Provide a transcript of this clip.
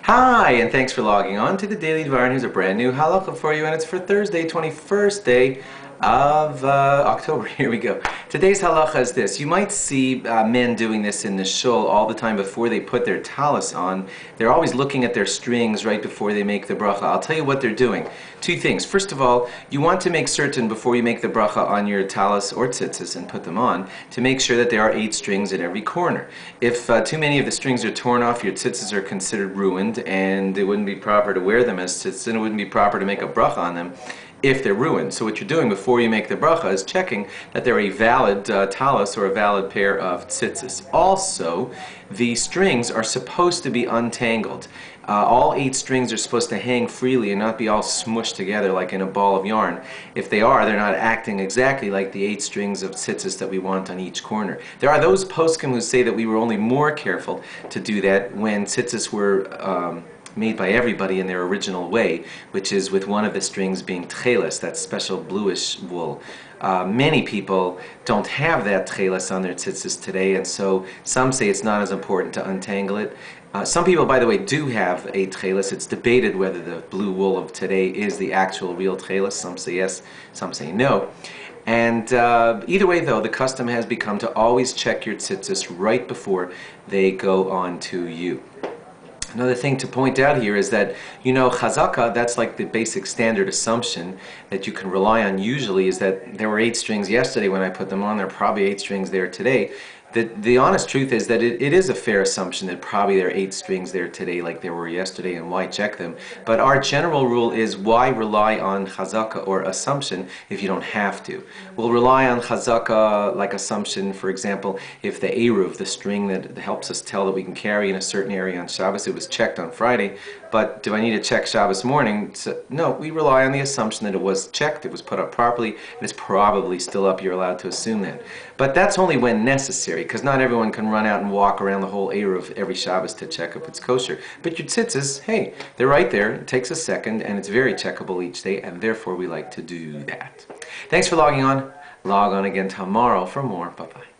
Hi, and thanks for logging on to the Daily DVAR, and here's a brand new halacha for you, and it's for Thursday, 21st day of October. Here we go. Today's halacha is this. You might see men doing this in the shul all the time before they put their talis on. They're always looking at their strings right before they make the bracha. I'll tell you what they're doing. Two things. First of all, you want to make certain before you make the bracha on your talis or tzitzis and put them on to make sure that there are 8 strings at every corner. If too many of the strings are torn off, your tzitzis are considered ruined, and it wouldn't be proper to wear them as tzitzis, and it wouldn't be proper to make a bracha on them if they're ruined. So what you're doing before you make the bracha is checking that they're a valid talis or a valid pair of tzitzis. Also, the strings are supposed to be untangled. All 8 strings are supposed to hang freely and not be all smushed together like in a ball of yarn. If they are, they're not acting exactly like the 8 strings of tzitzis that we want on each corner. There are those poskim who say that we were only more careful to do that when tzitzis were made by everybody in their original way, which is with one of the strings being tcheles, that special bluish wool. Many people don't have that tcheles on their tzitzis today, and so some say it's not as important to untangle it. Some people, by the way, do have a tcheles. It's debated whether the blue wool of today is the actual real tcheles. Some say yes, some say no. And either way, though, the custom has become to always check your tzitzis right before they go on to you. Another thing to point out here is that, chazaka, that's like the basic standard assumption that you can rely on usually, is that there were 8 strings yesterday when I put them on. There are probably 8 strings there today. The honest truth is that it is a fair assumption that probably there are 8 strings there today like there were yesterday, and why check them? But our general rule is, why rely on chazaka or assumption if you don't have to? We'll rely on chazaka like assumption, for example, if the eruv, the string that helps us tell that we can carry in a certain area on Shabbos, it was checked on Friday, but do I need to check Shabbos morning? So, no, we rely on the assumption that it was checked, it was put up properly, and it's probably still up. You're allowed to assume that. But that's only when necessary, because not everyone can run out and walk around the whole eruv every Shabbos to check if it's kosher. But your tzitzis, hey, they're right there. It takes a second, and it's very checkable each day, and therefore we like to do that. Thanks for logging on. Log on again tomorrow for more. Bye-bye.